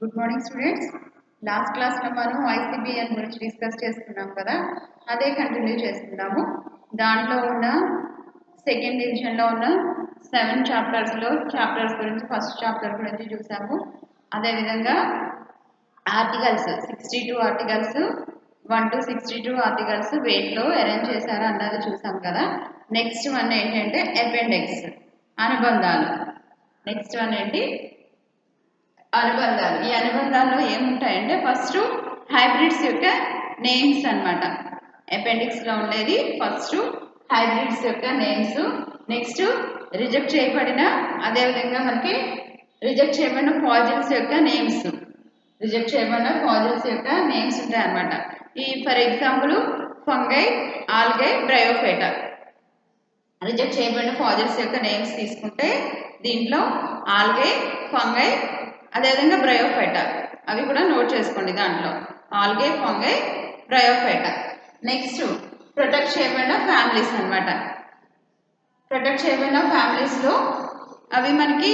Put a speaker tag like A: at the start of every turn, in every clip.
A: Good morning students. Last క్లాస్లో మనం ఐసిబిఎన్ గురించి డిస్కస్ చేసుకున్నాం కదా, అదే కంటిన్యూ చేస్తున్నాము. దాంట్లో ఉన్న సెకండ్ డివిజన్లో ఉన్న 7 చాప్టర్స్ గురించి ఫస్ట్ చాప్టర్ గురించి చూసాము. అదేవిధంగా ఆర్టికల్స్ 62 ఆర్టికల్స్ 1 to 62 ఆర్టికల్స్ వేట్లో అరేంజ్ చేశారా అన్నది చూసాం కదా. నెక్స్ట్ వన్ ఏంటంటే అపెండిక్స్, అనుబంధాలు. నెక్స్ట్ వన్ ఏంటి? అనుబంధాలు. ఈ అనుబంధాల్లో ఏముంటాయంటే ఫస్ట్ హైబ్రిడ్స్ యొక్క నేమ్స్ అన్నమాట. అపెండిక్స్లో ఉండేది ఫస్ట్ హైబ్రిడ్స్ యొక్క నేమ్స్. నెక్స్ట్ రిజెక్ట్ చేయబడిన, అదేవిధంగా మనకి రిజెక్ట్ చేయబడిన ఫాజిల్స్ యొక్క నేమ్స్. రిజెక్ట్ చేయబడిన ఫాజిల్స్ యొక్క నేమ్స్ ఉంటాయి అన్నమాట. ఈ for example fungi, algae, bryophyta. Reject చేయబడిన ఫాజిల్స్ యొక్క నేమ్స్ తీసుకుంటే దీంట్లో ఆల్గై, ఫంగై, అదేవిధంగా బ్రయోఫైటా, అవి కూడా నోట్ చేసుకోండి. దాంట్లో algae, fungi, Bryophyta. Next protect చేయబడిన ఫ్యామిలీస్ అన్నమాట. ప్రొటెక్ట్ చేయబడిన ఫ్యామిలీస్లో అవి మనకి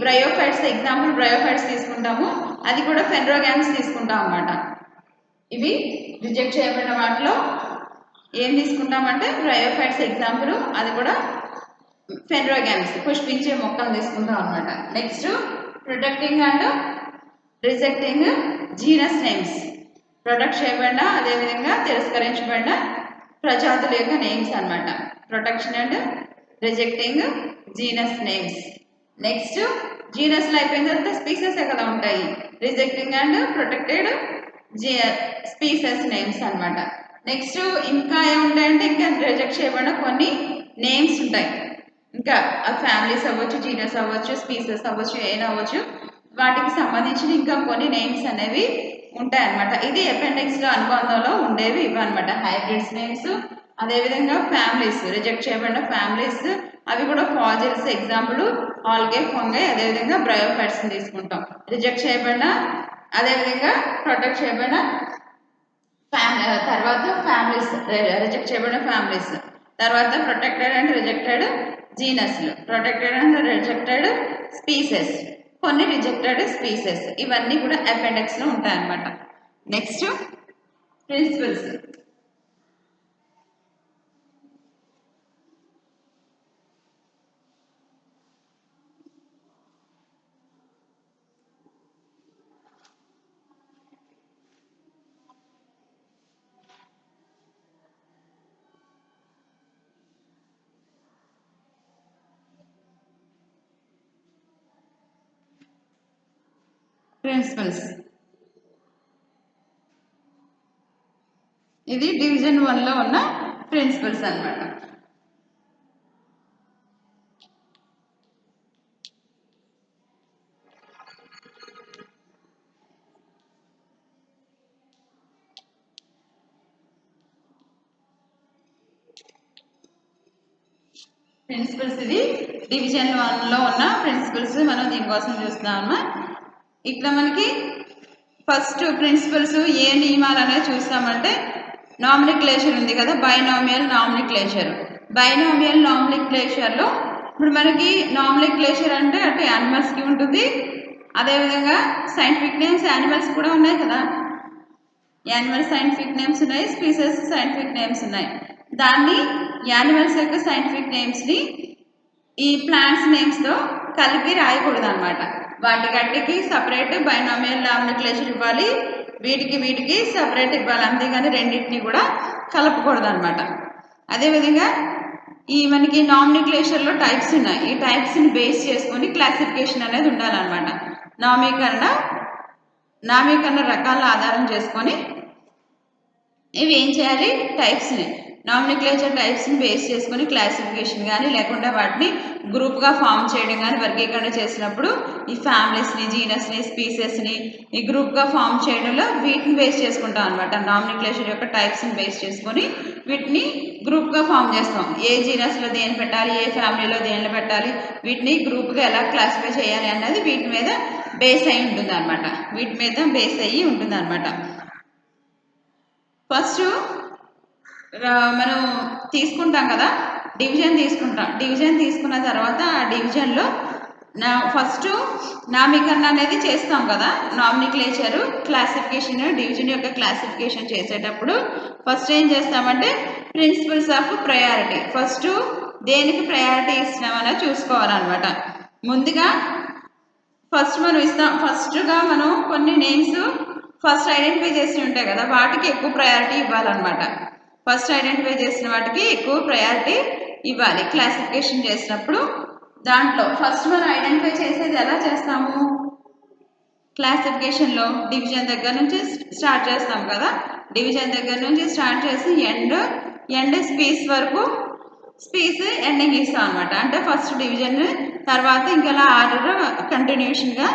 A: బ్రయోఫైట్స్, ఎగ్జాంపుల్ బ్రయోఫైట్స్ తీసుకుంటాము, అది కూడా ఫెన్రోగామ్స్ తీసుకుంటాం అన్నమాట. ఇవి రిజెక్ట్ చేయబడిన వాటిలో ఏం తీసుకుంటామంటే బ్రయోఫైట్స్ ఎగ్జాంపుల్, అది కూడా ఫెన్రోగామ్స్, పుష్పించే మొక్కలు తీసుకుంటాం అన్నమాట. Next protecting and rejecting genus names. Protect చేయబడిన, అదేవిధంగా తిరస్కరించబడిన ప్రజాతుల యొక్క నేమ్స్ అన్నమాట. Protection and rejecting genus names. Next జీనస్లో అయిపోయిన తర్వాత స్పీసెస్ కదా ఉంటాయి. Rejecting and protected species names next. నెక్స్ట్ ఇంకా ఏముంటాయంటే ఇంకా రిజెక్ట్ చేయబడిన కొన్ని నేమ్స్ ఉంటాయి. ఇంకా ఫ్యామిలీస్ అవ్వచ్చు, జీనస్ అవ్వచ్చు, స్పీసెస్ అవ్వచ్చు, ఏనా అవ్వచ్చు, వాటికి సంబంధించిన ఇంకా కొన్ని నేమ్స్ అనేవి ఉంటాయి అన్నమాట. ఇది అపెండిక్స్లో అనుబంధంలో ఉండేవి ఇవి అనమాట. హైబ్రిడ్స్ నేమ్స్, అదేవిధంగా ఫ్యామిలీస్, రిజెక్ట్ చేయబడిన ఫ్యామిలీస్, అవి కూడా ఫాజిల్స్ ఎగ్జాంపుల్ ఆల్గే, ఫంగై, అదేవిధంగా బ్రయోఫైట్స్ తీసుకుంటాం. రిజెక్ట్ చేయబడిన, అదేవిధంగా ప్రొటెక్ట్ చేయబడిన తర్వాత ఫ్యామిలీస్, రిజెక్ట్ చేయబడిన ఫ్యామిలీస్, తర్వాత ప్రొటెక్టెడ్ అండ్ రిజెక్టెడ్ జీనస్లు, ప్రొటెక్టెడ్ అండ్ రిజెక్టెడ్ స్పీసెస్, కొన్ని రిజెక్టెడ్ స్పీసెస్, ఇవన్నీ కూడా అపెండిక్స్లో ఉంటాయన్నమాట. Next principles. ప్రిన్సిపల్స్ ఇది డివిజన్ 1లో ఉన్న ప్రిన్సిపల్స్ అన్నమాట. ప్రిన్సిపల్స్ ఇది డివిజన్ 1లో ఉన్న ప్రిన్సిపల్స్ మనం దీనికోసం చూస్తున్నామమ్మా. ఇక్కడ మనకి ఫస్ట్ ప్రిన్సిపల్స్ ఏ నియమాలు అనేది చూస్తామంటే నామినిక్లేచర్ ఉంది కదా, బైనామియల్ నామినిక్లేచర్. బైనామియల్ నామినిక్లేచర్లో ఇప్పుడు మనకి నామినిక్లేచర్ అంటే అటు యానిమల్స్కి ఉంటుంది, అదేవిధంగా సైంటిఫిక్ నేమ్స్ యానిమల్స్ కూడా ఉన్నాయి కదా. యానిమల్ సైంటిఫిక్ నేమ్స్ ఉన్నాయి, స్పీసెస్ సైంటిఫిక్ నేమ్స్ ఉన్నాయి. దాన్ని యానిమల్స్ యొక్క సైంటిఫిక్ నేమ్స్ని ఈ ప్లాంట్స్ నేమ్స్తో కలిపి రాయకూడదు అనమాట. వాటికి సపరేట్ బైనామియల్ నామినిక్లేచర్ ఇవ్వాలి, వీటికి సపరేట్ ఇవ్వాలి, అంతేగాని రెండింటిని కూడా కలపకూడదు అనమాట. అదేవిధంగా ఈ మనకి నామినిక్లేచర్లో టైప్స్ ఉన్నాయి. ఈ టైప్స్ని బేస్ చేసుకొని క్లాసిఫికేషన్ అనేది ఉండాలన్నమాట. నామీకరణ రకాలను ఆధారం చేసుకొని ఇవి ఏం చేయాలి, టైప్స్ని, నామినిక్లేచర్ టైప్స్ని బేస్ చేసుకొని క్లాసిఫికేషన్ కానీ, లేకుండా వాటిని గ్రూప్గా ఫామ్ చేయడం కానీ, వర్గీకరణ చేసినప్పుడు ఈ ఫ్యామిలీస్ని, జీనస్ని, స్పీసెస్ని ఈ గ్రూప్గా ఫామ్ చేయడంలో వీటిని బేస్ చేసుకుంటాం అనమాట. నామినిక్లేచర్ యొక్క టైప్స్ని బేస్ చేసుకొని వీటిని గ్రూప్గా ఫామ్ చేస్తాం. ఏ జీనస్లో దేని పెట్టాలి, ఏ ఫ్యామిలీలో దేని పెట్టాలి, వీటిని గ్రూప్గా ఎలా క్లాసిఫై చేయాలి అన్నది వీటి మీద బేస్ అయి ఉంటుంది అనమాట. వీటి మీద బేస్ అయ్యి ఉంటుంది అనమాట. ఫస్ట్ మనం తీసుకుంటాం కదా, డివిజన్ తీసుకుంటాం. డివిజన్ తీసుకున్న తర్వాత ఆ డివిజన్లో ఫస్ట్ నామీకరణ అనేది చేస్తాం కదా, నామినిక్లేచర్ క్లాసిఫికేషన్ డివిజన్ యొక్క క్లాసిఫికేషన్ చేసేటప్పుడు ఫస్ట్ ఏం చేస్తామంటే ప్రిన్సిపల్స్ ఆఫ్ ప్రయారిటీ, ఫస్ట్ దేనికి ప్రయారిటీ ఇస్తున్నామని చూసుకోవాలన్నమాట. ముందుగా ఫస్ట్ మనం ఇస్తాం, ఫస్ట్గా మనం కొన్ని నేమ్స్ ఫస్ట్ ఐడెంటిఫై చేసి ఉంటాయి కదా, వాటికి ఎక్కువ ప్రయారిటీ ఇవ్వాలన్నమాట. ఫస్ట్ ఐడెంటిఫై చేసిన వాటికి ఎక్కువ ప్రయారిటీ ఇవ్వాలి క్లాసిఫికేషన్ చేసినప్పుడు. దాంట్లో ఫస్ట్ మనం ఐడెంటిఫై చేసేది ఎలా చేస్తాము, క్లాసిఫికేషన్లో డివిజన్ దగ్గర నుంచి స్టార్ట్ చేస్తాం కదా, డివిజన్ దగ్గర నుంచి స్టార్ట్ చేసి ఎండ్ స్పీస్ వరకు, స్పీస్ ఎండింగ్ ఇస్తాం అనమాట. అంటే ఫస్ట్ డివిజన్ తర్వాత ఇంకెలా ఆర్డర్ కంటిన్యూషన్గా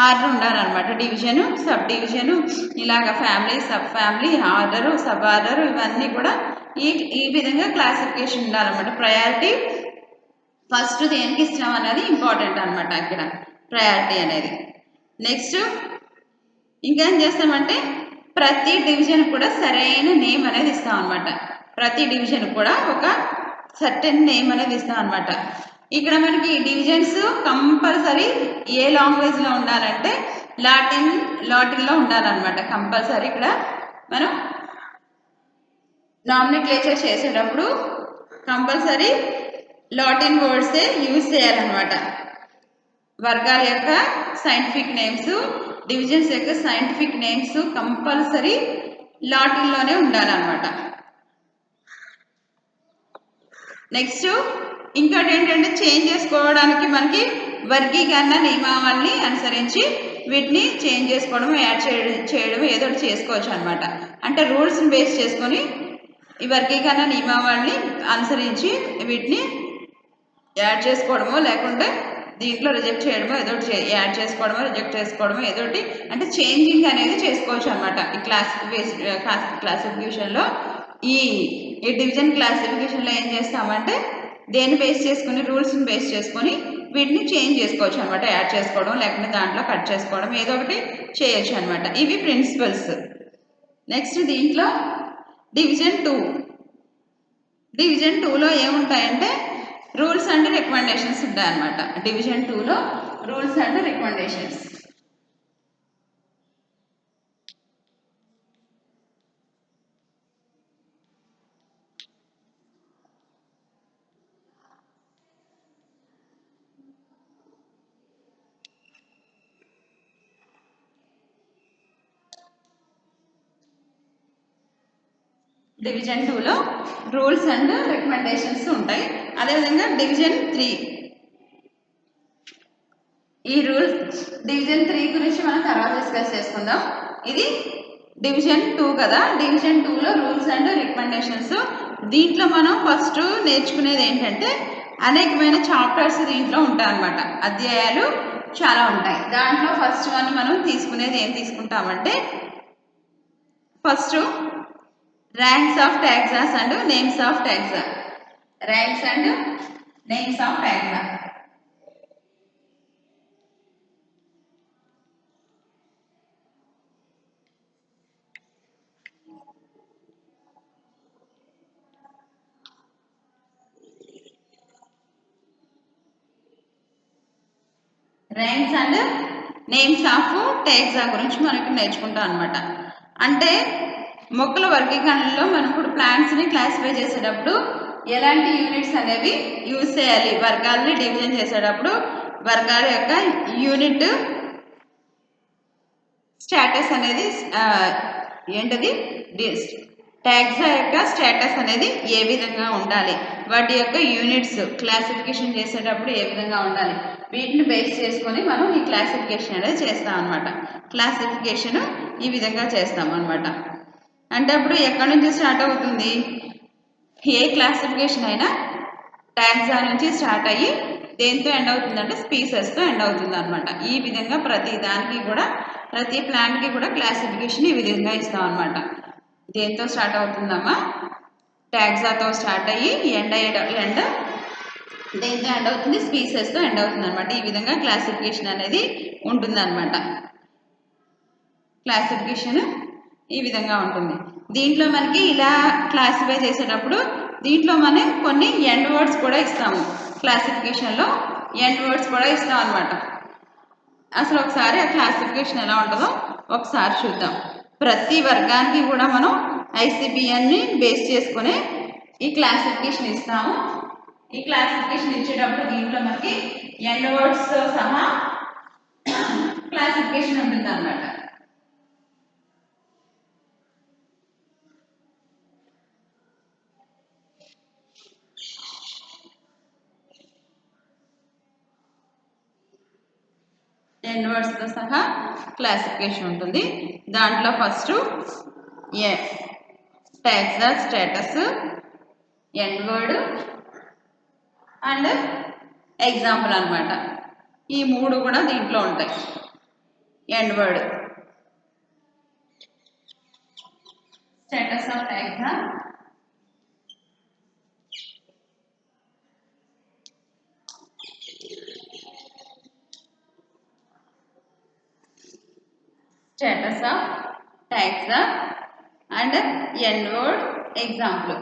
A: ఆర్డర్ ఉండాలన్నమాట. డివిజను సబ్ డివిజను ఇలాగ family sub family order sub order ఇవన్నీ కూడా ఈ విధంగా క్లాసిఫికేషన్ ఉండాలన్నమాట. ప్రయారిటీ ఫస్ట్ దేనికి ఇస్తున్నాం అనేది ఇంపార్టెంట్ అనమాట ఇక్కడ ప్రయారిటీ అనేది. నెక్స్ట్ ఇంకేం చేస్తామంటే ప్రతి డివిజన్ కూడా సరైన నేమ్ అనేది ఇస్తాం అనమాట. ప్రతి డివిజన్ కూడా ఒక సర్టెన్ నేమ్ అనేది ఇస్తాం అనమాట. ఇక్కడ మనకి డివిజన్స్ కంపల్సరీ ఏ లాంగ్వేజ్లో ఉండాలంటే లాటిన్లో ఉండాలన్నమాట కంపల్సరీ. ఇక్కడ మనం నామినిక్లేచర్ చేసేటప్పుడు కంపల్సరీ లాటిన్ వర్డ్సే యూజ్ చేయాలన్నమాట. వర్గాల యొక్క సైంటిఫిక్ నేమ్స్, డివిజన్స్ యొక్క సైంటిఫిక్ నేమ్స్ కంపల్సరీ లాటిన్లోనే ఉండాలన్నమాట. నెక్స్ట్ ఇంకోటి ఏంటంటే చేంజ్ చేసుకోవడానికి మనకి వర్గీకరణ నియమావళిని అనుసరించి వీటిని చేంజ్ చేసుకోవడం యాడ్ చేయడం ఏదో ఒకటి చేసుకోవచ్చు అనమాట. అంటే రూల్స్ని బేస్ చేసుకొని ఈ వర్గీకరణ నియమావళిని అనుసరించి వీటిని యాడ్ చేసుకోవడమో లేకుంటే దీంట్లో రిజెక్ట్ చేయడమో ఏదో ఒకటి యాడ్ చేసుకోవడమో రిజెక్ట్ చేసుకోవడమో ఏదో ఒకటి అంటే చేంజింగ్ అనేది చేసుకోవచ్చు అనమాట. ఈ క్లాసిఫికేషన్లో ఈ డివిజన్ క్లాసిఫికేషన్లో ఏం చేస్తామంటే దేన్ని బేస్ చేసుకుని రూల్స్ని బేస్ చేసుకొని వీటిని చేంజ్ చేసుకోవచ్చు అనమాట. యాడ్ చేసుకోవడం లేకుంటే దాంట్లో కట్ చేసుకోవడం ఏదో ఒకటి చేయొచ్చు అనమాట. ఇవి ప్రిన్సిపల్స్. నెక్స్ట్ దీంట్లో డివిజన్ 2లో ఏముంటాయంటే రూల్స్ అండ్ రికమెండేషన్స్ ఉంటాయన్నమాట. డివిజన్ 2లో రూల్స్ అండ్ రికమెండేషన్స్. డివిజన్ 2లో రూల్స్ అండ్ రికమెండేషన్స్ ఉంటాయి. అదేవిధంగా డివిజన్ 3, ఈ డివిజన్ 3 గురించి మనం తర్వాత డిస్కస్ చేసుకుందాం. ఇది డివిజన్ 2 కదా, డివిజన్ 2లో రూల్స్ అండ్ రికమెండేషన్స్. దీంట్లో మనం ఫస్ట్ నేర్చుకునేది ఏంటంటే అనేకమైన చాప్టర్స్ దీంట్లో ఉంటాయి అన్నమాట. అధ్యాయాలు చాలా ఉంటాయి. దాంట్లో ఫస్ట్ వన్ మనం తీసుకునేది ఏం తీసుకుంటామంటే first ranks of taxas and names of taxa. Ranks and names of taxa. Ranks and names of taxa గురించి మనకి నేర్చుకుంటాం అనమాట. అంటే మొక్కల వర్గీకరణలో మనం ఇప్పుడు ప్లాంట్స్ని క్లాసిఫై చేసేటప్పుడు ఎలాంటి యూనిట్స్ అనేవి యూజ్ చేయాలి, వర్గాలని డివిజన్ చేసేటప్పుడు వర్గాల యొక్క యూనిట్ స్టేటస్ అనేది ఏంటది, టాక్సా యొక్క స్టేటస్ అనేది ఏ విధంగా ఉండాలి, వాటి యొక్క యూనిట్స్ క్లాసిఫికేషన్ చేసేటప్పుడు ఏ విధంగా ఉండాలి, వీటిని బేస్ చేసుకొని మనం ఈ క్లాసిఫికేషన్ అనేది చేస్తాం అనమాట. క్లాసిఫికేషన్ ఈ విధంగా చేస్తాం అనమాట. అంటే అప్పుడు ఎక్కడి నుంచి స్టార్ట్ అవుతుంది, ఏ క్లాసిఫికేషన్ అయినా టాక్సా నుంచి స్టార్ట్ అయ్యి దేంతో ఎండ్ అవుతుందంటే స్పీసెస్తో ఎండ్ అవుతుంది అనమాట. ఈ విధంగా ప్రతి దానికి కూడా ప్రతి ప్లాంట్కి కూడా క్లాసిఫికేషన్ ఈ విధంగా ఇస్తాం అనమాట. దేంతో స్టార్ట్ అవుతుందమ్మా, టాక్సాతో స్టార్ట్ అయ్యి ఎండ్ దేంతో ఎండ్ అవుతుంది, స్పీసెస్తో ఎండ్ అవుతుంది అనమాట. ఈ విధంగా క్లాసిఫికేషన్ అనేది ఉంటుందన్నమాట. క్లాసిఫికేషన్ ఈ విధంగా ఉంటుంది. దీంట్లో మనకి ఇలా క్లాసిఫై చేసేటప్పుడు దీంట్లో మనం కొన్ని ఎండ్ వర్డ్స్ కూడా ఇస్తాము. క్లాసిఫికేషన్లో ఎండ్ వర్డ్స్ కూడా ఇస్తాం అనమాట. అసలు ఒకసారి ఆ క్లాసిఫికేషన్ ఎలా ఉంటుందో ఒకసారి చూద్దాం. ప్రతి వర్గానికి కూడా మనం ఐసిబిఎన్ని బేస్ చేసుకుని ఈ క్లాసిఫికేషన్ ఇస్తాము. ఈ క్లాసిఫికేషన్ ఇచ్చేటప్పుడు దీంట్లో మనకి ఎండ్ వర్డ్స్ సహా క్లాసిఫికేషన్ ఉంటుంది అనమాట. ఎండ్ వర్డ్స్ తో సహా క్లాసిఫికేషన్ ఉంటుంది. దాంట్లో first tags the status, end word and example అనమాట. ఈ మూడు కూడా దీంట్లో ఉంటాయి. End word status of exam, status of tags and end word example.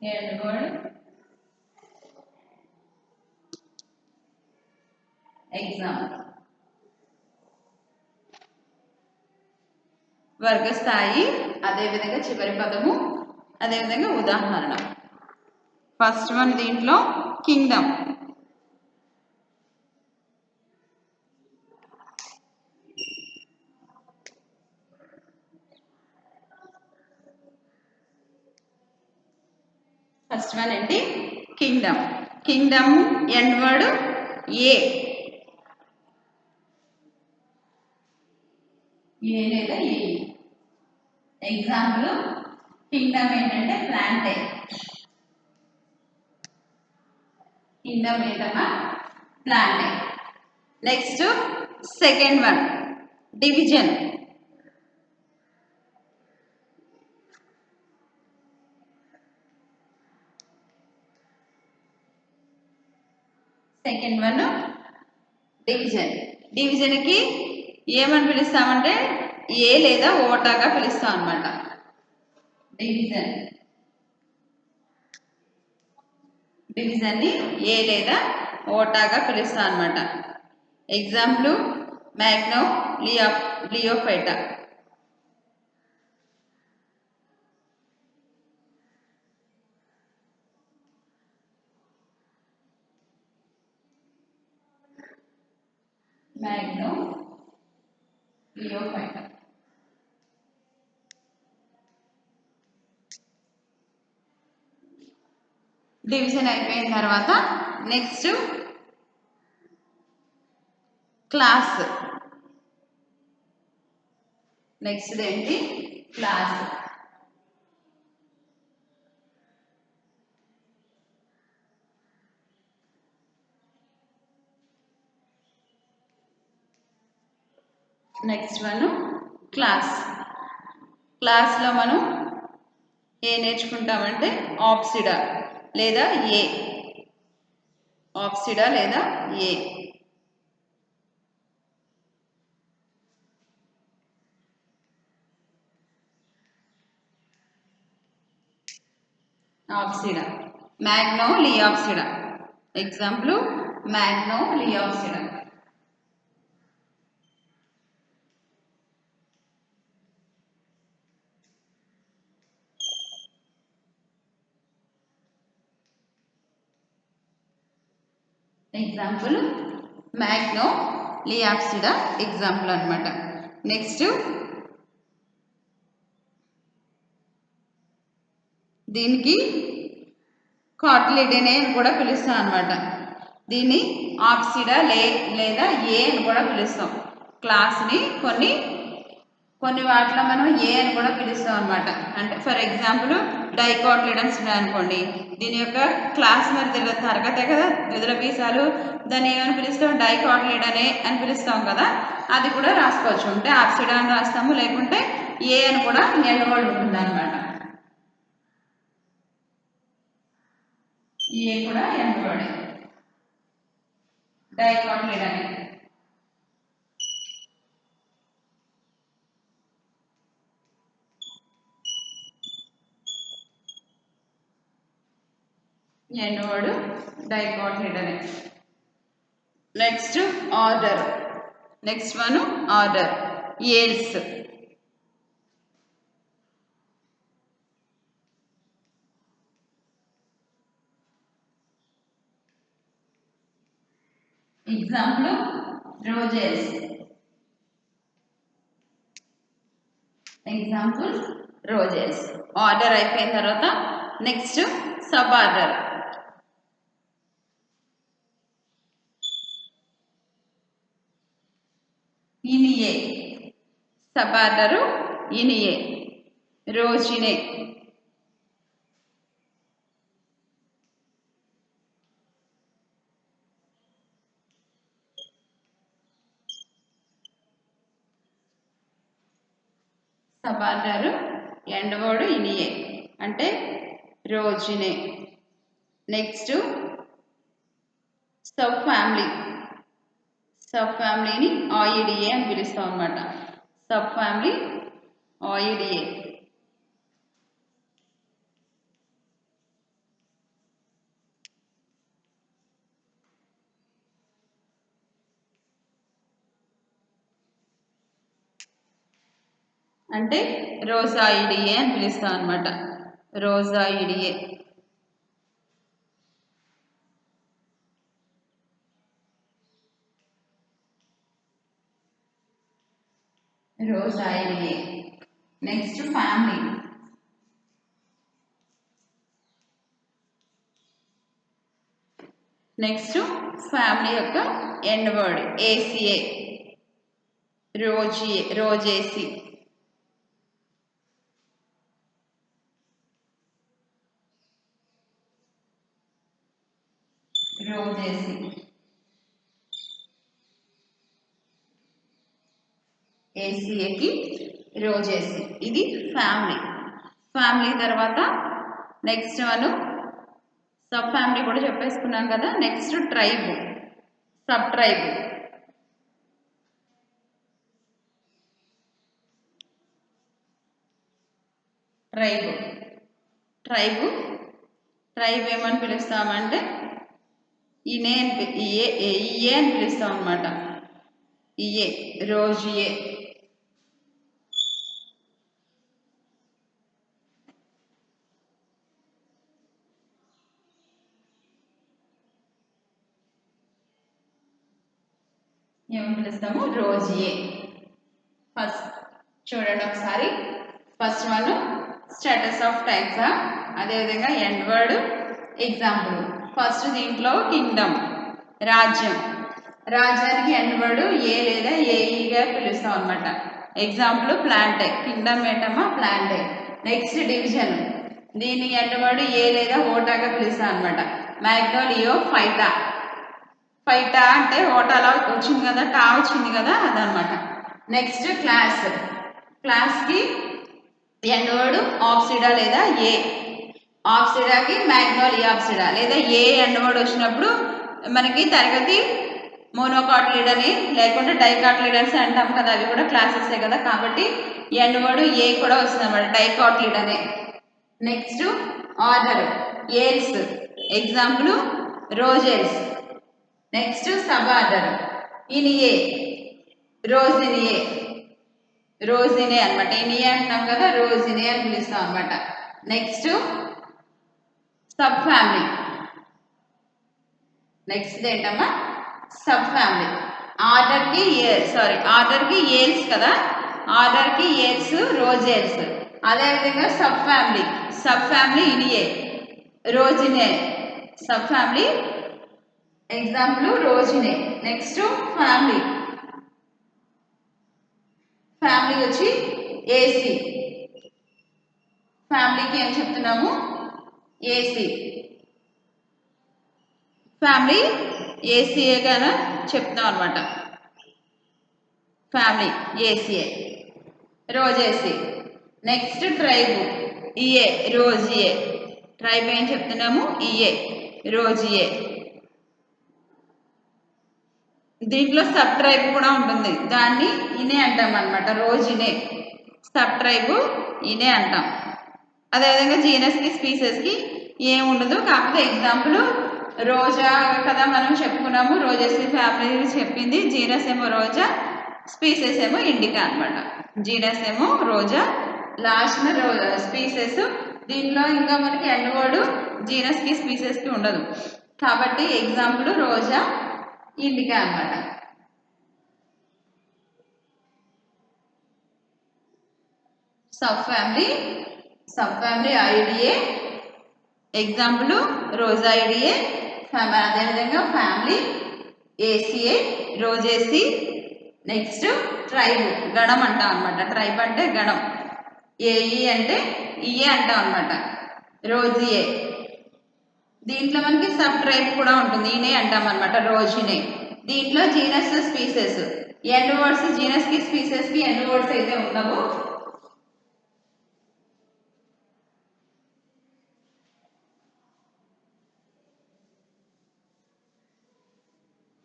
A: End word example. వర్గస్థాయి, అదేవిధంగా చివరి పదము, అదేవిధంగా ఉదాహరణ. ఫస్ట్ వన్ దీంట్లో కింగ్డమ్. ఫస్ట్ వన్ ఏంటి? Kingdom. Kingdom end word A లేదా ఏ. ఎగ్జాంపుల్ కింగ్డమ్ ఏంటంటే ప్లాంటైన్. కింగ్డమ్ ఏంటమ్మా? Plantae. Next second one division. Second one division. డివిజన్కి ఏమని పిలుస్తామంటే ఏ లేదా ఓటాగా పిలుస్తాం అనమాట. డివిజన్. డివిజన్ని ఏ లేదా ఓటాగా పిలుస్తాం అనమాట. ఎగ్జాంపుల్ మ్యాగ్నో లియోఫైటా. మ్యాగ్నో లియోఫైటా. డివిజన్ అయిపోయిన తర్వాత నెక్స్ట్ క్లాస్. నెక్స్ట్ ఏంటి? క్లాస్. Next one class. క్లాస్లో మనం ఏ నేర్చుకుంటామంటే ఆప్సిడా లేదా ఏ. ఆప్సిడా లేదా ఏ. ఆప్సిడా. మ్యాగ్నో లియాప్సిడా. ఎగ్జాంపుల్ మ్యాగ్నో లియాప్సిడా. ఎగ్జాంపుల్ మ్యాగ్నో లియాప్సిడా ఎగ్జాంపుల్ అనమాట. నెక్స్ట్ దీనికి కార్టిలిడేనే అని కూడా పిలుస్తాం అనమాట. దీన్ని ఆప్సిడా లేదా ఏ అని కూడా పిలుస్తాం. క్లాస్ని కొన్ని వాటిలో మనం ఏ అని కూడా పిలుస్తాం అనమాట. అంటే ఫర్ ఎగ్జాంపుల్ డైకాటిలిడన్స్ అనుకోండి, దీని యొక్క క్లాస్ మరి తరగతే కదా విధుల పీసాలు. దాన్ని ఏమని పిలుస్తాం? డైకాటిలిడనే అని పిలుస్తాం కదా. అది కూడా రాసుకోవచ్చు. ఉంటే ఆప్సిడా అని రాస్తాము, లేకుంటే ఏ అని కూడా ఎండ్ వర్డ్ ఉంటుంది అనమాట. ఏ కూడా end word. Dicotyledonae. End word dicotyledonae. Next order. Next one order ales. Example roses. Example roses. Order అయిపోయిన తర్వాత next sub order. Ineae. Sub order ineae. Rosineae. Sub order end word ineae అంటే rosineae. Next sub family. Sub ఫ్యామిలీని oideae అని పిలుస్తాం అన్నమాట. Sub family oideae. అంటే rosoideae అని పిలుస్తాం అన్నమాట. Rosoideae. Rosoideae. Next family. Next family యొక్క end word aceae. Roseae. Rosaceae. Rosaceae. ఏసీఏకి రోజేసి. ఇది ఫ్యామిలీ. ఫ్యామిలీ తర్వాత నెక్స్ట్ వన్ సబ్ ఫ్యామిలీ కూడా చెప్పేసుకున్నాం కదా. Next tribe. Sub tribe. Tribe. Tribe. Tribe ఏమని పిలుస్తామంటే ఇనే ఇయే అని పిలుస్తాం అన్నమాట. ఇయే. రోజియే. ఏమని పిలుస్తాము? రోజియే. ఫస్ట్ చూడండి ఒకసారి. ఫస్ట్ వన్ స్టేటస్ ఆఫ్ టైప్సా, అదేవిధంగా ఎండ్ వర్డ్ ఎగ్జాంపుల్. ఫస్ట్ దీంట్లో కింగ్డమ్ రాజ్యం. రాజ్యానికి ఎండ్ వర్డ్ ఏ లేదా ఏఈగా పిలుస్తాం అనమాట. Example plantae. కింగ్డమ్ ఏంటమ్మా? ప్లాంటే. Next division. దీని ఎండ్ వర్డ్ ఏ లేదా ఓటాగా పిలుస్తాం అనమాట. మ్యాగ్నోలియో ఫైటా. ఫైటా అంటే ఓటాలా వచ్చింది కదా, టా వచ్చింది కదా, అదనమాట. Next class. క్లాస్కి ఎండ్ వర్డ్ ఆప్సిడా లేదా ఏ. ఆప్సిడాకి మ్యాగ్నోలియాప్సిడా లేదా ఏ ఎండ్ వర్డ్ వచ్చినప్పుడు మనకి తరగతి మోనోకాట్లిడ్ అని లేకుంటే డైకాట్లిడ్ అని అంటాం కదా, అవి కూడా క్లాసెసే కదా, కాబట్టి ఎండ్ వర్డ్ ఏ కూడా వస్తుంది అన్నమాట. Dicotyledonae. Next order ales. Example roses. Next sub order ineae. Rosineae. Rosineae అనమాట. ఇనియే అంటున్నాం కదా, రోజినే అని పిలుస్తాం అనమాట. Next sub family. నెక్స్ట్ ఏంటమ్మా? Sub family. ఆర్డర్కి ఆర్డర్కి ఏల్స్ కదా, ఆర్డర్కి ఏల్స్ రోజేల్స్. అదేవిధంగా sub family. Sub family ineae. Rosineae. Sub family example rosineae. Next family. Family వచ్చి ఏసీ. ఫ్యామిలీకి ఏం చెప్తున్నాము? ఏసీ. ఫ్యామిలీ ఏసీఏగానే చెప్తాం అనమాట. Family aceae. Rosaceae. Next tribe eae. Roseae. Tribe ఏం చెప్తున్నాము? ఇఏ. రోజియే. దీంట్లో సబ్ ట్రైబ్ కూడా ఉంటుంది, దాన్ని ఇనే అంటాం అనమాట. రోజినే. సబ్ ట్రైబ్ ఇనే అంటాం. అదేవిధంగా జీనస్కి స్పీసెస్కి ఏముండదు. కాకపోతే ఎగ్జాంపుల్ రోజా కదా మనం చెప్పుకున్నాము, రోజెస్ ఫ్యామిలీ చెప్పింది. జీనస్ ఏమో రోజా, స్పీసెస్ ఏమో ఇండికా అనమాట. జీనస్ ఏమో రోజా, లాస్ట్ స్పీసెస్. దీంట్లో ఇంకా మనకి ఎండ్ వర్డ్ జీనస్కి స్పీసెస్కి ఉండదు కాబట్టి ఎగ్జాంపుల్ రోజా, ఇండికా అనమాట. సబ్ ఫ్యామిలీ ఐడిఏ, ఎగ్జాంపుల్ రోజా ఐడిఏ. అదేవిధంగా family aceae, rosaceae. Next tribe, గణం అంటాం అనమాట. ట్రైబ్ అంటే గణం. ఏఈ అంటే ఈఏ అంటాం అనమాట. రోజియే. దీంట్లో మనకి సబ్ ట్రైబ్ కూడా ఉంటుంది, ఈనే అంటాం అనమాట, రోజినే. దీంట్లో genus species end words, genus కి స్పీసెస్ కి ఎండ్ వర్డ్స్ అయితే ఉండవు.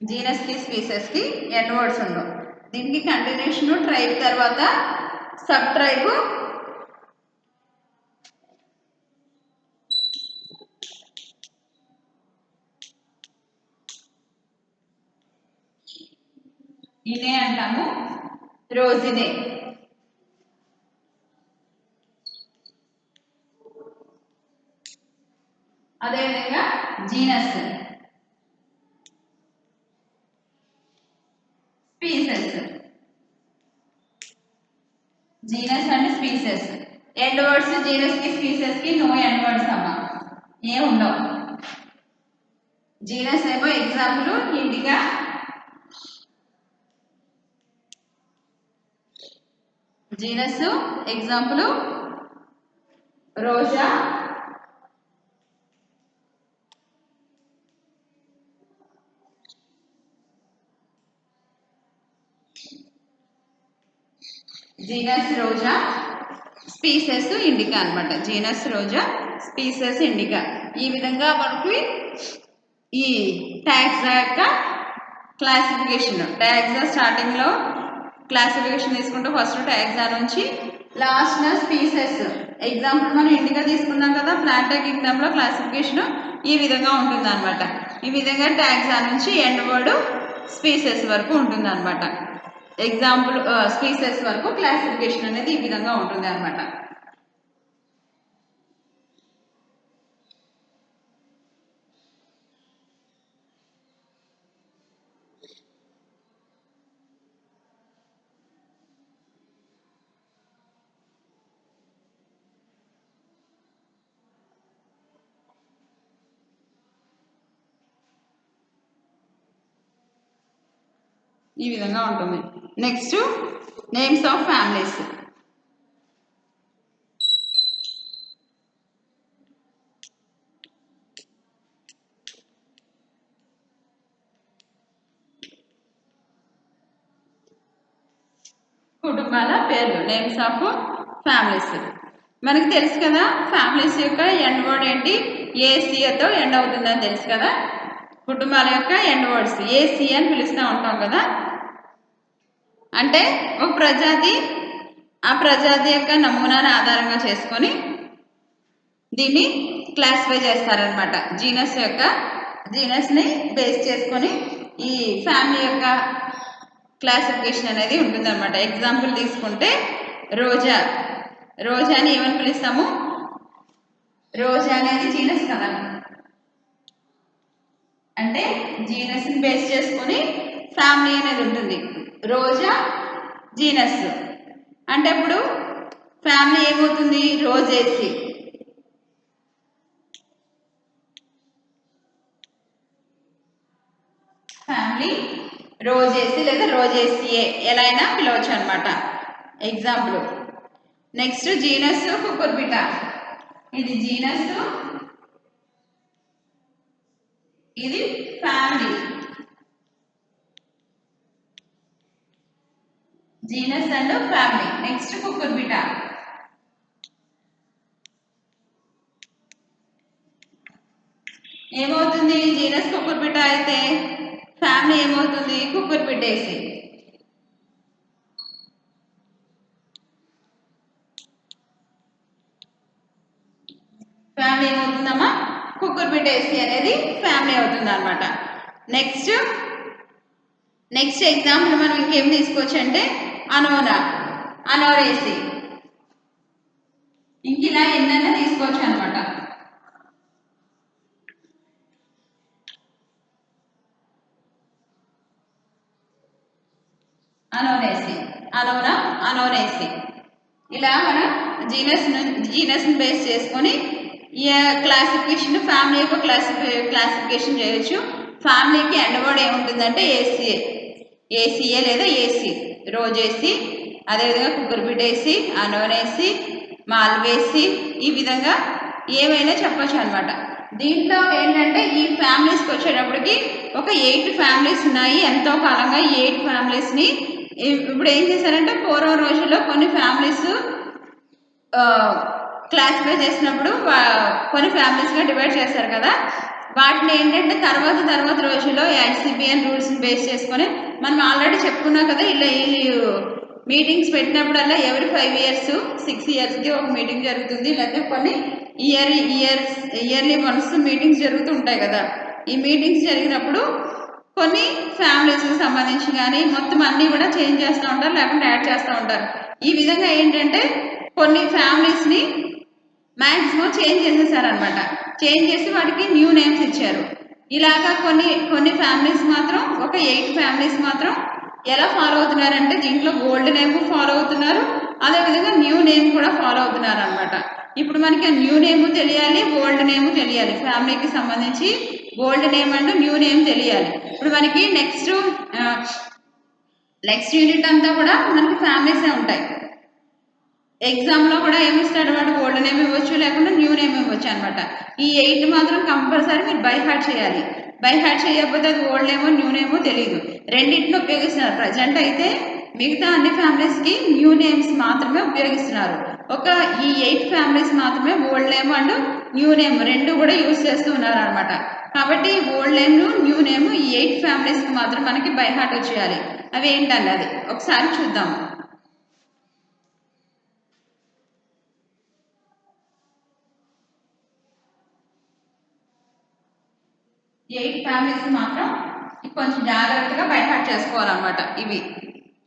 A: జీనస్ కి స్పీసెస్ కి ఎండ్ వర్డ్స్ ఉండవు. దీనికి కంటిన్యూషన్ ట్రైబ్ తర్వాత సబ్ ట్రైబ్, ఇనే అంటాము, రోజినే. అదేవిధంగా genus, species. Genus and species end words, genus కి స్పీసెస్ కి నో ఎండ్ వర్డ్స్ అమ్మా, ఏ ఉండవు. జీనస్ ఏమో ఎగ్జాంపుల్ ఇండికా, జీనస్ ఎగ్జాంపుల్ రోజా, జీనస్ రోజా, స్పీసెస్ ఇండికా అనమాట. జీనస్ రోజా, స్పీసెస్ ఇండికా. ఈ విధంగా మనకి ఈ ట్యాగ్స్ యొక్క క్లాసిఫికేషన్, ట్యాగ్స్ స్టార్టింగ్లో క్లాసిఫికేషన్ తీసుకుంటే ఫస్ట్ ట్యాగ్స్ నుంచి లాస్ట్ స్పీసెస్. ఎగ్జాంపుల్ మనం ఇండికా తీసుకున్నాం కదా, ప్లాంటా కింగ్డమ్లో క్లాసిఫికేషన్ ఈ విధంగా ఉంటుంది అనమాట. ఈ విధంగా ట్యాగ్స్ నుంచి ఎండ్ వర్డ్ స్పీసెస్ వరకు ఉంటుంది అనమాట. ఎగ్జాంపుల్ స్పీసెస్ వరకు క్లాసిఫికేషన్ అనేది ఈ విధంగా ఉంటుంది అనమాట. ఈ విధంగా ఉంటుంది. Next names of families. కుటుంబాల పేర్లు, నేమ్స్ ఆఫ్ ఫ్యామిలీస్. మనకి తెలుసు కదా ఫ్యామిలీస్ యొక్క ఎండ్ వర్డ్ ఏంటి, ఏసీఏతో ఎండ్ అవుతుందని తెలుసు కదా. కుటుంబాల యొక్క ఎండ్ వర్డ్స్ ఏసీ అని పిలుస్తూ ఉంటాం కదా. అంటే ఒక ప్రజాతి, ఆ ప్రజాతి యొక్క నమూనాను ఆధారంగా చేసుకొని దీన్ని క్లాసిఫై చేస్తారనమాట. జీనస్ని బేస్ చేసుకొని ఈ ఫ్యామిలీ యొక్క క్లాసిఫికేషన్ అనేది ఉంటుందన్నమాట. ఎగ్జాంపుల్ తీసుకుంటే రోజాని ఏమని పిలుస్తాము, రోజా అనేది జీనస్ కదా. అంటే జీనస్ని బేస్ చేసుకొని ఫ్యామిలీ అనేది ఉంటుంది. రోజా జీనస్ అంటే ఇప్పుడు ఫ్యామిలీ ఏమవుతుంది, రోజేసి. ఫ్యామిలీ రోజేసి లేదా రోజేసియే ఎలా అయినా పిలవచ్చు అనమాట. ఎగ్జాంపుల్. Next genus cucurbita. ఇది జీనస్, ఇది family. Genus and family. Next cucurbita. ఏమవుతుంది, జీనస్ కుకుర్బిటా అయితే ఫ్యామిలీ ఏమవుతుంది, కుకుర్బిటేసి. ఫ్యామిలీ ఏమవుతుందమ్మా, కుకుర్బిటేసి అనేది ఫ్యామిలీ అవుతుంది అనమాట. నెక్స్ట్ నెక్స్ట్ ఎగ్జాంపుల్ మనం ఇంకేం తీసుకోవచ్చు అంటే అనోరా, అనోరేసి, ఇంక ఇలా ఎన్నైనా తీసుకోవచ్చు అనమాట. అనోరేసి, అనోరా, అనోరేసి, ఇలా మనం జీనస్ని బేస్ చేసుకొని ఈ క్లాసిఫికేషన్ ఫ్యామిలీ యొక్క క్లాసిఫికేషన్ చేయొచ్చు. ఫ్యామిలీకి అండర్వర్డ్ ఏముంటుందంటే ఏసీఏ, ఏసీఏ లేదా ఏసీ, రోజేసి, అదేవిధంగా కుకుర్బిటేసి, అనోనేసి, మాల్వేసి, ఈ విధంగా ఏమైనా చెప్పొచ్చు అనమాట. దీంట్లో ఏంటంటే ఈ ఫ్యామిలీస్కి వచ్చేటప్పటికి ఒక 8 ఫ్యామిలీస్ ఉన్నాయి. ఎంతో కాలంగా ఈ 8 ఫ్యామిలీస్ని ఇప్పుడు ఏం చేశారంటే పూర్వం రోజుల్లో కొన్ని ఫ్యామిలీస్ క్లాసిఫై చేసినప్పుడు కొన్ని ఫ్యామిలీస్గా డివైడ్ చేస్తారు కదా, వాటిని ఏంటంటే తర్వాత రోజుల్లో ఐసిబిఎన్ రూల్స్ని బేస్ చేసుకొని మనం ఆల్రెడీ చెప్పుకున్నాం కదా, ఇలా ఈ మీటింగ్స్ పెట్టినప్పుడల్లా ఎవరి 5 years 6 yearsకి ఒక మీటింగ్ జరుగుతుంది, లేకపోతే కొన్ని ఇయర్లీ వన్స్ మీటింగ్స్ జరుగుతూ ఉంటాయి కదా. ఈ మీటింగ్స్ జరిగినప్పుడు కొన్ని ఫ్యామిలీస్కి సంబంధించి కానీ మొత్తం అన్నీ కూడా చేంజ్ చేస్తూ ఉంటారు, లేకుంటే యాడ్ చేస్తూ ఉంటారు. ఈ విధంగా ఏంటంటే కొన్ని ఫ్యామిలీస్ని మ్యాక్సిమం చేంజ్ చేసేసారనమాట. చేంజ్ చేసి వాటికి న్యూ నేమ్స్ ఇచ్చారు. ఇలాగా కొన్ని ఫ్యామిలీస్ మాత్రం ఒక 8 ఫ్యామిలీస్ మాత్రం ఎలా ఫాలో అవుతున్నారంటే దీంట్లో ఓల్డ్ నేమ్ ఫాలో అవుతున్నారు, అదేవిధంగా న్యూ నేమ్ కూడా ఫాలో అవుతున్నారు అనమాట. ఇప్పుడు మనకి న్యూ నేమ్ తెలియాలి, ఓల్డ్ నేమ్ తెలియాలి. ఫ్యామిలీకి సంబంధించి old name and new name తెలియాలి. ఇప్పుడు మనకి నెక్స్ట్ యూనిట్ అంతా కూడా మనకి ఫ్యామిలీసే ఉంటాయి. ఎగ్జామ్లో కూడా ఏమిస్తాడు వాడు, ఓల్డ్ నేమ్ ఇవ్వచ్చు, లేకుండా న్యూ నేమ్ ఇవ్వచ్చు అనమాట. ఈ 8 మాత్రం కంపల్సరీ మీరు బై హార్ట్ చేయాలి. బై హార్ట్ చేయకపోతే అది ఓల్డ్ నేమో న్యూ నేమో తెలియదు. రెండింటిని ఉపయోగిస్తున్నారు. ప్రజెంట్ అయితే మిగతా అన్ని ఫ్యామిలీస్కి న్యూ నేమ్స్ మాత్రమే ఉపయోగిస్తున్నారు. ఈ 8 ఫ్యామిలీస్ మాత్రమే old name and new name రెండు కూడా యూజ్ చేస్తూ ఉన్నారు అనమాట. కాబట్టి ఓల్డ్ నేమ్ న్యూ నేమ్ ఈ 8 ఫ్యామిలీస్కి మాత్రం మనకి బై హార్ట్ వచ్చేయాలి. అవి ఏంటన్నది ఒకసారి చూద్దాము. 8 ఫ్యామిలీస్ మాత్రం కొంచెం జాగ్రత్తగా బై హార్ట్ చేసుకోవాలన్నమాట. ఇవి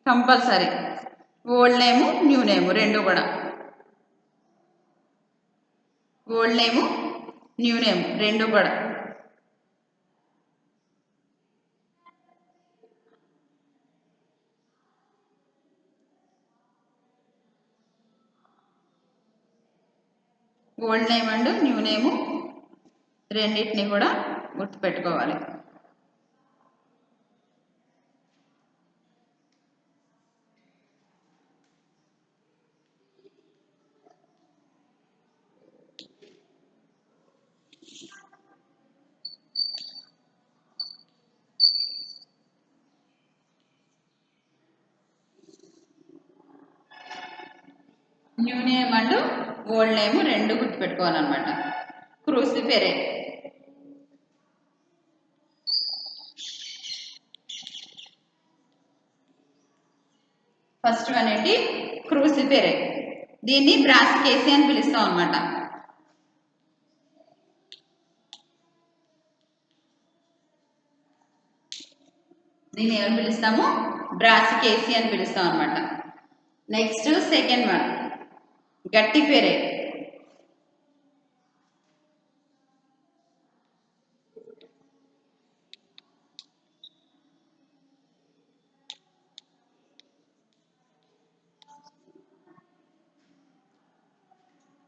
A: కంపల్సరీ ఓల్డ్ నేము న్యూ నేము రెండు కూడా, ఓల్డ్ నేము న్యూ నేమ్ రెండు కూడా. ఓల్డ్ నేమ్ అండ్ న్యూ నేము రెండింటిని కూడా గుర్తుపెట్టుకోవాలి. New name and old name రెండు గుర్తుపెట్టుకోవాలన్నమాట. క్రూసిఫెరే, ఫస్ట్ వన్ ఏంటి, క్రూసిఫెరే. దీన్ని బ్రాసికేసి అని పిలుస్తాం అన్నమాట. దీన్ని ఏమని పిలుస్తాము, బ్రాసికేసి అని పిలుస్తాం అన్నమాట. Next second one guttiferae.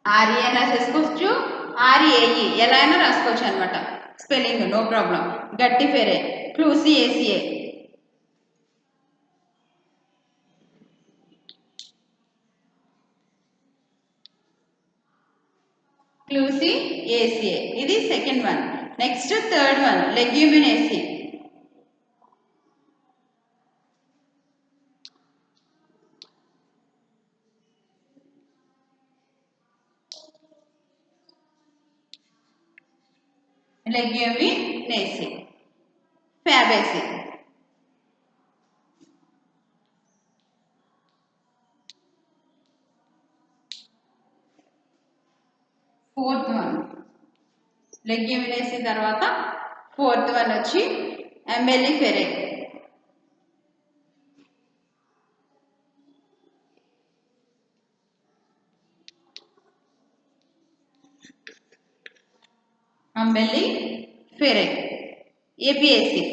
A: RA అని రాసేసుకోవచ్చు, ఆర్ఏఈ ఎలా అయినా రాసుకోవచ్చు అనమాట, spelling no problem. Guttiferae, clusiaceae. Clusiaceae ఇది second one. Next third one leguminosae. Leguminosae, fabaceae. Fourth one leguminosae తర్వాత ఫోర్త్ వన్ వచ్చి umbelliferae. Umbelliferae apiaceae.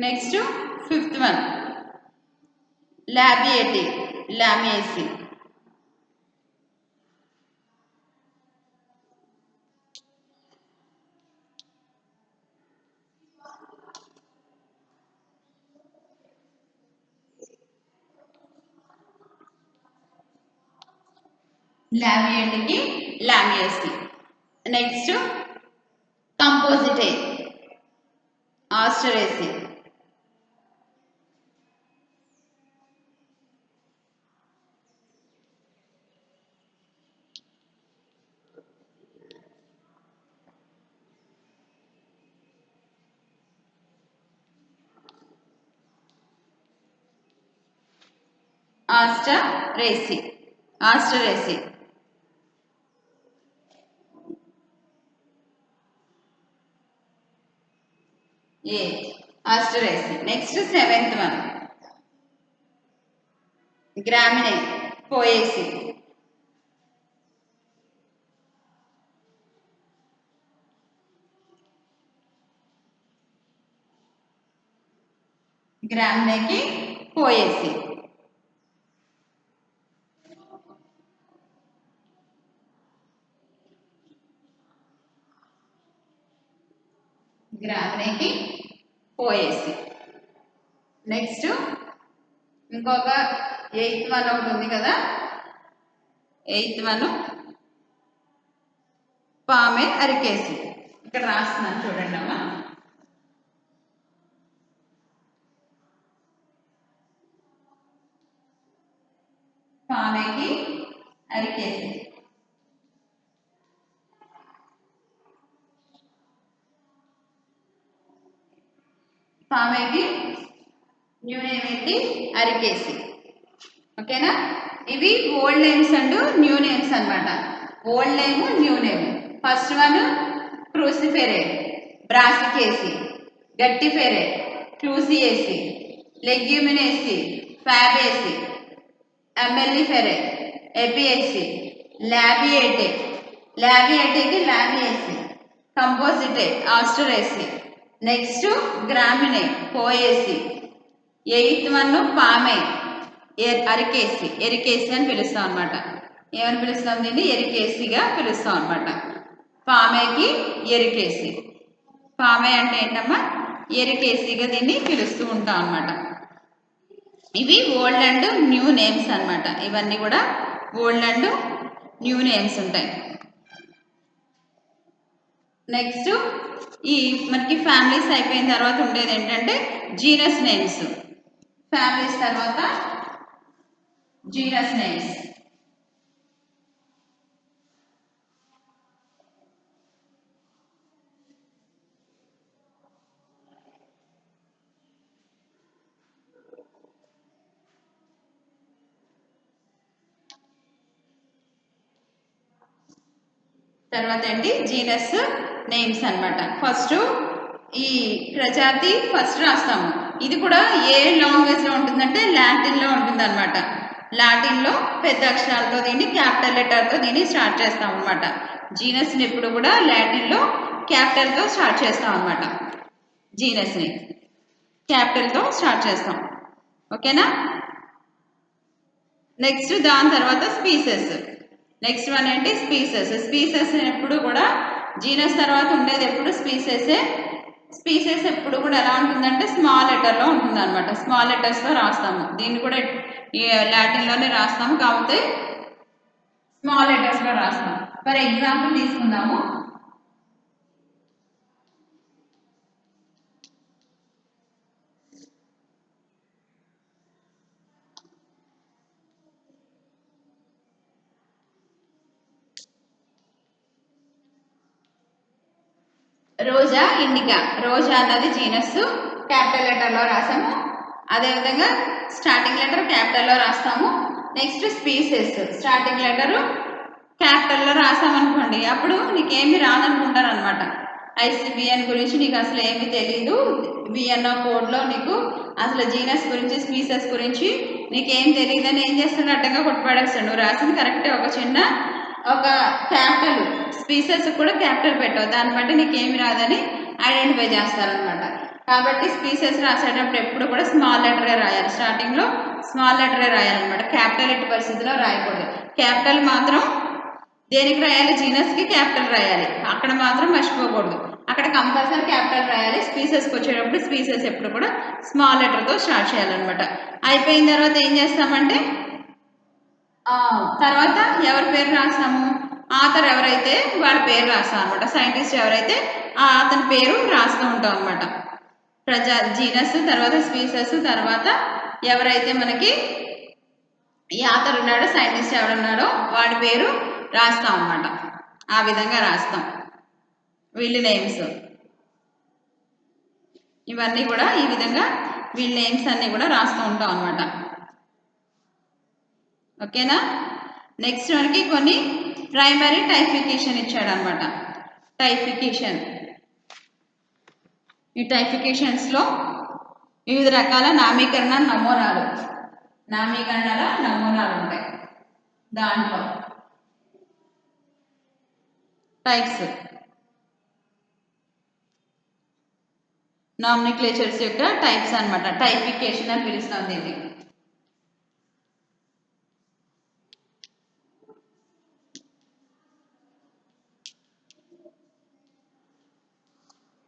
A: Next fifth one labiatae lamiaceae. లామియేటికి lamiaceae. Next compositae asteraceae. Asteraceae asteraceae. A asteraceae. Next seventh one gramineae poaceae. గ్రామినేకి పోయేసి. గ్రామినేకి పోయేసి. Next ఇంకొక eighth one ఒకటి ఉంది కదా, ఎయిత్ వన్ పామే అరికేసి. ఇక్కడ రాస్తున్నాను చూడండి అమ్మా. పామేకి అరికేసి. పామేకి న్యూ నేమ్ ఏంటి అరికేసి. ఓకేనా. ఇవి old names and new names అన్నమాట. Old name new name. First one cruciferae brassicaceae, guttiferae clusiaceae, leguminosae fabaceae, umbelliferae apiaceae, labiatae లాబియేటేకి lamiaceae, compositae asteraceae. Next gramineae poaceae. Eighth one పామే Arikesi ఎరికేసి అని పిలుస్తాం అనమాట. ఏమని పిలుస్తాం దీన్ని ఎరికేసిగా పిలుస్తాం అనమాట. పామేకి ఎరికేసి. పామే అంటే ఏంటమ్మా ఎరికేసిగా దీన్ని పిలుస్తూ ఉంటాం అనమాట. ఇవి ఓల్డ్ అండ్ న్యూ నేమ్స్ అనమాట. ఇవన్నీ కూడా ఓల్డ్ అండ్ న్యూ నేమ్స్ ఉంటాయి. నెక్స్ట్ ఈ మనకి ఫ్యామిలీస్ అయిపోయిన తర్వాత ఉండేది ఏంటంటే జీనస్ నేమ్స్. ఫ్యామిలీస్ తర్వాత జీనస్ నేమ్స్. తర్వాత ఏంటి జీనస్ నేమ్స్ అన్నమాట. ఫస్ట్ ఈ ప్రజాతి ఫస్ట్ రాస్తాము. ఇది కూడా ఏ లాంగ్వేజ్ లో ఉంటుందంటే లాటిన్ లో ఉంటుంది అనమాట. లాటిన్ లో పెద్ద అక్షరాలతో దీన్ని క్యాపిటల్ లెటర్ తో దీన్ని స్టార్ట్ చేస్తాం అనమాట. జీనస్ ని ఎప్పుడు కూడా లాటిన్ లో క్యాపిటల్ తో స్టార్ట్ చేస్తాం అనమాట. జీనస్ ని క్యాపిటల్ తో స్టార్ట్ చేస్తాం. ఓకేనా. నెక్స్ట్ దాని తర్వాత స్పీసెస్. నెక్స్ట్ వన్ ఏంటి స్పీసెస్. స్పీసెస్ ఎప్పుడు కూడా జీనస్ తర్వాత ఉండేది ఎప్పుడు స్పీసెసే. స్పీసెస్ ఎప్పుడు కూడా ఎలా ఉంటుందంటే స్మాల్ లెటర్లో ఉంటుంది అనమాట. స్మాల్ లెటర్స్లో రాస్తాము. దీన్ని కూడా లాటిన్లోనే రాస్తాము, కాకపోతే స్మాల్ లెటర్స్లో రాస్తాము. ఫర్ ఎగ్జాంపుల్ తీసుకుందాము. రోజా ఇండికా, రోజా అన్నది జీనస్ క్యాపిటల్ లెటర్లో రాసాము. అదేవిధంగా స్టార్టింగ్ లెటర్ క్యాపిటల్లో రాస్తాము. నెక్స్ట్ స్పీసెస్ స్టార్టింగ్ లెటరు క్యాపిటల్లో రాసామనుకోండి, అప్పుడు నీకేమి రాదనుకుంటారు అనమాట. ఐసిబిఎన్ గురించి నీకు అసలు ఏమి తెలీదు, విఎన్ఓ కోడ్లో నీకు అసలు జీనస్ గురించి స్పీసెస్ గురించి నీకేం తెలియదని ఏం చేస్తుండే అడ్డంగా కొట్టుపడేస్తాడు. నువ్వు రాసింది కరెక్టే, ఒక క్యాపిటల్ స్పీసెస్ కూడా క్యాపిటల్ పెట్టావు, దాన్ని బట్టి నీకేమి రాదని ఐడెంటిఫై చేస్తారనమాట. కాబట్టి స్పీసెస్ రాసేటప్పుడు ఎప్పుడు కూడా స్మాల్ లెటరే రాయాలి, స్టార్టింగ్లో స్మాల్ లెటరే రాయాలన్నమాట. క్యాపిటల్ ఎట్టి పరిస్థితిలో రాయకూడదు. క్యాపిటల్ మాత్రం దేనికి రాయాలి, జీనస్కి క్యాపిటల్ రాయాలి, అక్కడ మాత్రం మర్చిపోకూడదు, అక్కడ కంపల్సరీ క్యాపిటల్ రాయాలి. స్పీసెస్కి వచ్చేటప్పుడు స్పీసెస్ ఎప్పుడు కూడా స్మాల్ లెటర్తో స్టార్ట్ చేయాలన్నమాట. అయిపోయిన తర్వాత ఏం చేస్తామంటే తర్వాత ఎవరి పేరు రాస్తాము, ఆథర్ ఎవరైతే వాళ్ళ పేరు రాస్తాం అనమాట. సైంటిస్ట్ ఎవరైతే అతని పేరు రాస్తూ ఉంటాం అనమాట. జీనస్ తర్వాత స్పీసెస్ తర్వాత ఎవరైతే మనకి ఈ ఆథర్ ఉన్నాడో, సైంటిస్ట్ ఎవరున్నాడో వాడి పేరు రాస్తాం అన్నమాట. ఆ విధంగా రాస్తాం వీళ్ళ నేమ్స్. ఇవన్నీ కూడా ఈ విధంగా వీళ్ళ నేమ్స్ అన్నీ కూడా రాస్తూ ఉంటాం అన్నమాట. ఓకేనా. నెక్స్ట్ మనకి కొన్ని ప్రైమరీ టైపిఫికేషన్ ఇచ్చాడు అనమాట. టైపిఫికేషన్, ఈ టైపిఫికేషన్స్లో వివిధ రకాల నామీకరణ నమూనాలు ఉంటాయి. దాంట్లో టైప్స్, నామినిక్లేచర్స్ యొక్క టైప్స్ అనమాట. టైపిఫికేషన్ అని పిలుస్తాం దీన్ని.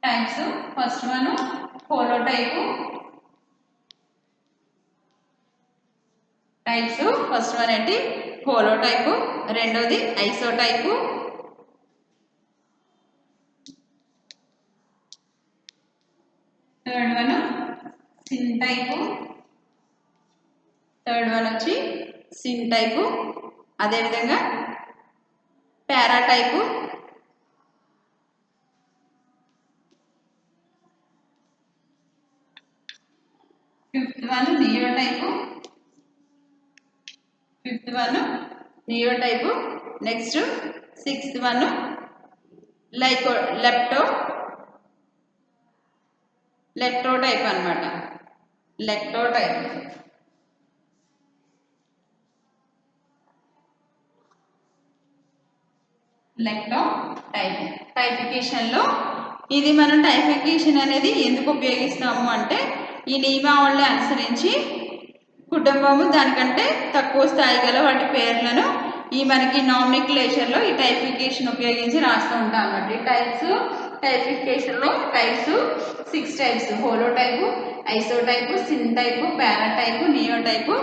A: Types first one holotype. Types first one ఏంటి, హోలోటైపు. రెండోది isotype. Third one syntype. Third one వచ్చి సిన్ టైపు. అదేవిధంగా paratype. Fifth one neotype. Next sixth one lectotype అనమాట. టైపిఫికేషన్లో ఇది మనం టైపిఫికేషన్ అనేది ఎందుకు ఉపయోగిస్తాము అంటే, ఈ నియమావళిని అనుసరించి కుటుంబము దానికంటే తక్కువ స్థాయి గల వాటి పేర్లను ఈ మనకి నామినిక్లేచర్లో ఈ టైపిఫికేషన్ ఉపయోగించి రాస్తూ ఉంటాం అన్నమాట. ఈ టైపిఫికేషన్లో టైప్స్ 6 టైప్స్: హోలోటైపు, ఐసోటైపు, సిన్ టైపు, పారాటైపు, నియోటైపు,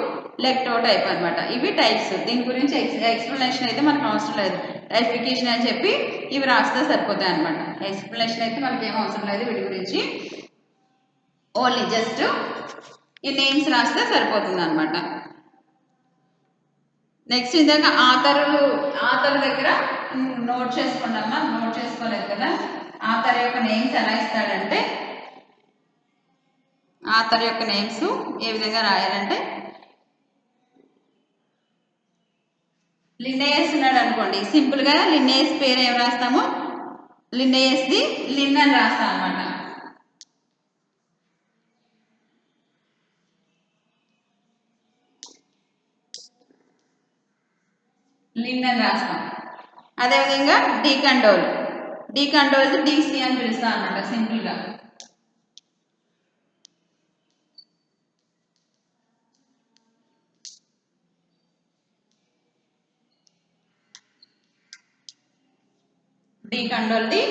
A: లెక్టోటైప్ అనమాట. ఇవి టైప్స్. దీని గురించి ఎక్స్ప్లెనేషన్ అయితే మనకు అవసరం లేదు. టైపిఫికేషన్ అని చెప్పి ఇవి రాస్తే సరిపోతాయి అనమాట. ఎక్స్ప్లెనేషన్ అయితే మనకి ఏం అవసరం లేదు వీటి గురించి. ఓన్లీ జస్ట్ ఈ నేమ్స్ రాస్తే సరిపోతుంది అనమాట. నెక్స్ట్ ఇందాక ఆథర్ దగ్గర నోట్ చేసుకున్నామా, నోట్ చేసుకోలేదు కదా. ఆథర్ యొక్క నేమ్స్ ఎలా ఇస్తాడంటే, ఆథర్ యొక్క నేమ్స్ ఏ విధంగా రాయాలంటే, లిన్నేయస్ ఉన్నాడు అనుకోండి, సింపుల్గా లిన్నేయస్ పేరు ఏం రాస్తాము, లిన్నేయస్ది లిన్ అని రాస్తాం అనమాట. లిన్ అని రాస్తాం. అదేవిధంగా డీకండోల్ డీసీ అని పిలుస్తాం అనమాట సింపుల్గా. డీకండోల్ది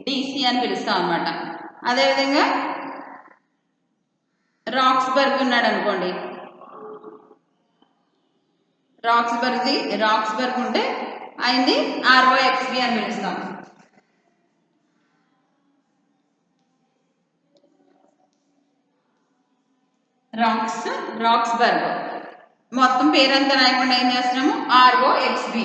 A: డీసీ అని పిలుస్తాం అనమాట. అదేవిధంగా రాక్స్బర్గ్ ఉన్నాడు అనుకోండి, రాక్స్బర్గ్ ఉంటే ఆయనది ROXB అని పిలుస్తాం. రాక్స్బర్గ్ మొత్తం పేరంతా రాయకుండా ఏం చేస్తున్నాము, ROXB.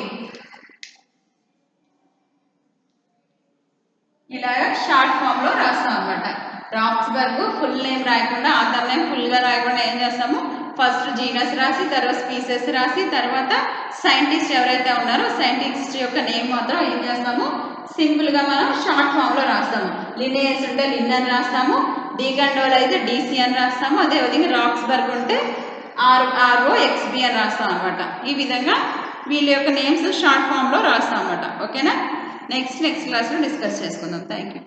A: ఇలాగా షార్ట్ ఫామ్ లో రాస్తాం అనమాట. రాక్స్బర్గ్ ఫుల్ నేమ్ రాయకుండా, అతని నేమ్ ఫుల్ గా రాయకుండా ఏం చేస్తాము, ఫస్ట్ జీనస్ రాసి, తర్వాత స్పీసెస్ రాసి, తర్వాత సైంటిస్ట్ ఎవరైతే ఉన్నారో సైంటిస్ట్ యొక్క నేమ్ మాత్రం ఏం చేస్తాము, సింపుల్ గా మనం షార్ట్ ఫామ్ లో రాస్తాము. లినియస్ ఉంటే లిన్ అని రాస్తాము, డీకండోల్ అయితే డీసీ అని రాస్తాము, అదేవిధంగా రాక్స్బర్గ్ ఉంటే ROXB అని రాస్తాం అనమాట. ఈ విధంగా వీళ్ళ యొక్క నేమ్స్ షార్ట్ ఫామ్ లో రాస్తాం అనమాట. ఓకేనా, నెక్స్ట్ క్లాస్లో డిస్కస్ చేసుకుందాం. Thank you.